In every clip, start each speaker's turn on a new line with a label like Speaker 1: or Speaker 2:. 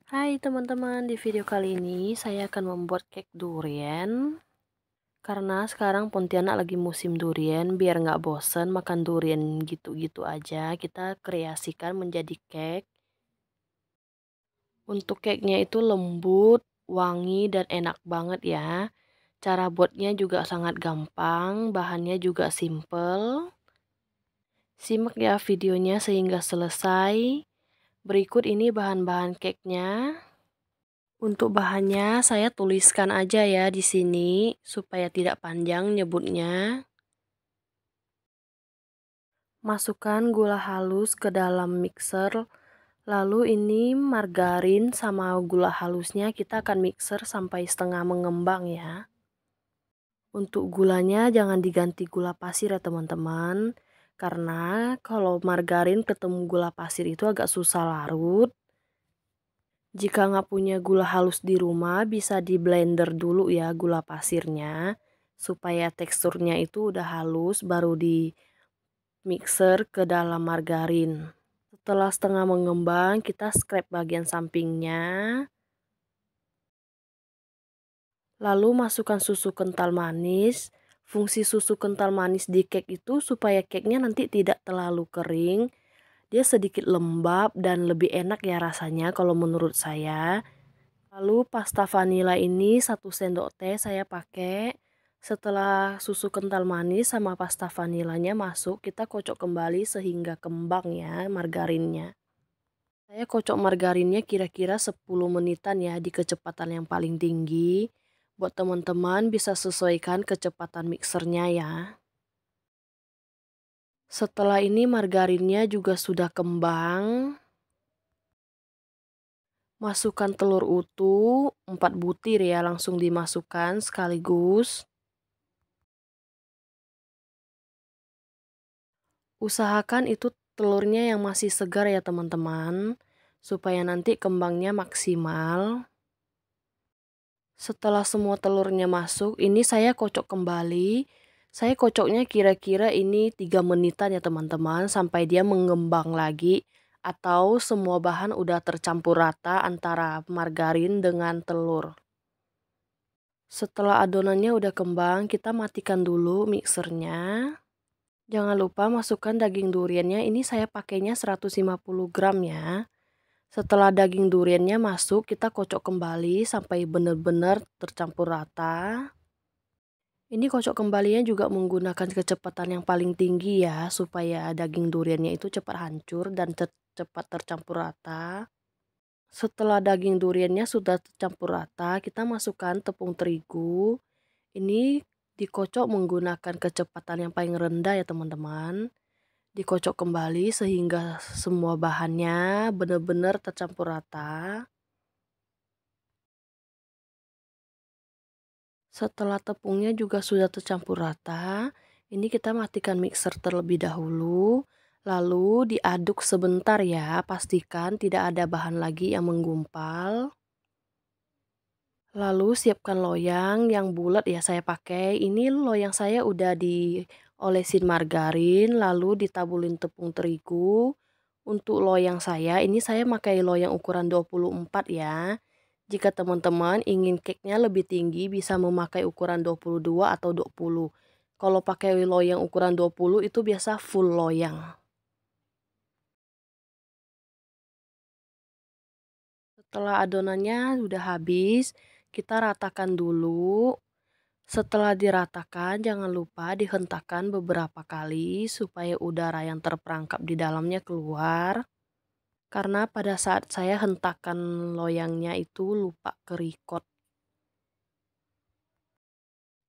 Speaker 1: Hai teman-teman, di video kali ini saya akan membuat cake durian. Karena sekarang Pontianak lagi musim durian, biar nggak bosen makan durian gitu-gitu aja, kita kreasikan menjadi cake. Untuk cake-nya itu lembut, wangi, dan enak banget ya. Cara buatnya juga sangat gampang, bahannya juga simple. Simak ya videonya sehingga selesai. Berikut ini bahan-bahan cake-nya. Untuk bahannya saya tuliskan aja ya di sini supaya tidak panjang nyebutnya. Masukkan gula halus ke dalam mixer. Lalu ini margarin sama gula halusnya kita akan mixer sampai setengah mengembang ya. Untuk gulanya jangan diganti gula pasir ya teman-teman. Karena kalau margarin ketemu gula pasir itu agak susah larut. Jika nggak punya gula halus di rumah, bisa di blender dulu ya gula pasirnya. Supaya teksturnya itu udah halus, baru di mixer ke dalam margarin. Setelah setengah mengembang, kita scrape bagian sampingnya. Lalu masukkan susu kental manis. Fungsi susu kental manis di cake itu supaya cake-nya nanti tidak terlalu kering. Dia sedikit lembab dan lebih enak ya rasanya kalau menurut saya. Lalu pasta vanila ini 1 sendok teh saya pakai. Setelah susu kental manis sama pasta vanilanya masuk, kita kocok kembali sehingga kembang ya margarinnya. Saya kocok margarinnya kira-kira 10 menitan ya di kecepatan yang paling tinggi. Buat teman-teman bisa sesuaikan kecepatan mixernya ya. Setelah ini margarinnya juga sudah kembang. Masukkan telur utuh 4 butir ya, langsung dimasukkan sekaligus. Usahakan itu telurnya yang masih segar ya teman-teman, supaya nanti kembangnya maksimal. Setelah semua telurnya masuk, ini saya kocok kembali. Saya kocoknya kira-kira ini 3 menitan ya teman-teman, sampai dia mengembang lagi. Atau semua bahan udah tercampur rata antara margarin dengan telur. Setelah adonannya udah kembang, kita matikan dulu mixernya. Jangan lupa masukkan daging duriannya, ini saya pakainya 150 gram ya. Setelah daging duriannya masuk, kita kocok kembali sampai benar-benar tercampur rata. Ini kocok kembalinya juga menggunakan kecepatan yang paling tinggi ya, supaya daging duriannya itu cepat hancur dan cepat tercampur rata. Setelah daging duriannya sudah tercampur rata, kita masukkan tepung terigu. Ini dikocok menggunakan kecepatan yang paling rendah ya teman-teman. Dikocok kembali sehingga semua bahannya benar-benar tercampur rata. Setelah tepungnya juga sudah tercampur rata, ini kita matikan mixer terlebih dahulu. Lalu diaduk sebentar ya, pastikan tidak ada bahan lagi yang menggumpal. Lalu siapkan loyang yang bulat ya saya pakai. Ini loyang saya udah diolesin margarin, lalu ditabulin tepung terigu. Untuk loyang saya, ini saya pakai loyang ukuran 24 ya. Jika teman-teman ingin cake-nya lebih tinggi, bisa memakai ukuran 22 atau 20. Kalau pakai loyang ukuran 20 itu biasa full loyang. Setelah adonannya udah habis, kita ratakan dulu. Setelah diratakan, jangan lupa dihentakkan beberapa kali supaya udara yang terperangkap di dalamnya keluar. Karena pada saat saya hentakan loyangnya itu lupa kerikot.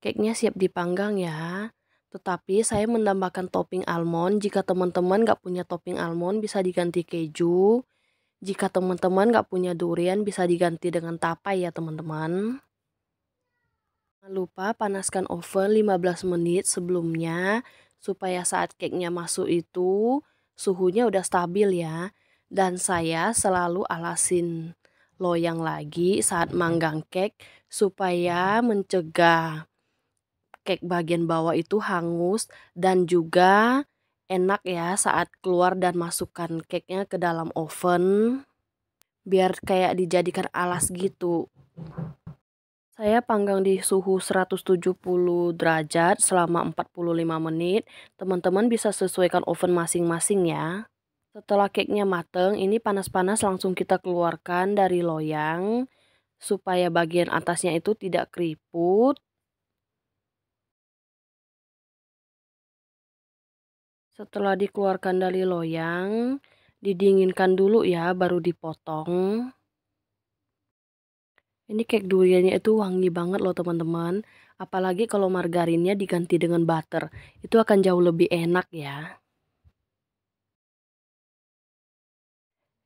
Speaker 1: Cake-nya siap dipanggang ya. Tetapi saya menambahkan topping almond. Jika teman-teman nggak punya topping almond bisa diganti keju. Jika teman-teman nggak punya durian bisa diganti dengan tapai ya teman-teman. Jangan lupa panaskan oven 15 menit sebelumnya. Supaya saat cake-nya masuk itu suhunya udah stabil ya. Dan saya selalu alasin loyang lagi saat manggang cake supaya mencegah cake bagian bawah itu hangus dan juga enak ya saat keluar dan masukkan cake-nya ke dalam oven. biar kayak dijadikan alas gitu. Saya panggang di suhu 170 derajat selama 45 menit. Teman-teman bisa sesuaikan oven masing-masing ya. Setelah cake-nya mateng, ini panas-panas langsung kita keluarkan dari loyang supaya bagian atasnya itu tidak keriput. Setelah dikeluarkan dari loyang, didinginkan dulu ya baru dipotong. Ini cake duriannya itu wangi banget loh teman-teman. Apalagi kalau margarinnya diganti dengan butter. Itu akan jauh lebih enak ya.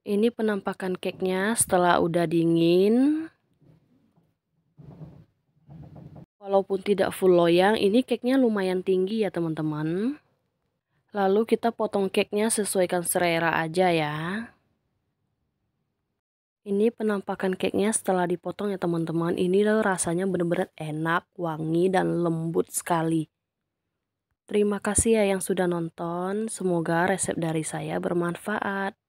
Speaker 1: Ini penampakan cake-nya setelah udah dingin. Walaupun tidak full loyang, ini cake-nya lumayan tinggi ya teman-teman. Lalu kita potong cake-nya sesuaikan selera aja ya. Ini penampakan cake-nya setelah dipotong ya teman-teman. Ini loh rasanya bener-bener enak, wangi, dan lembut sekali. Terima kasih ya yang sudah nonton. Semoga resep dari saya bermanfaat.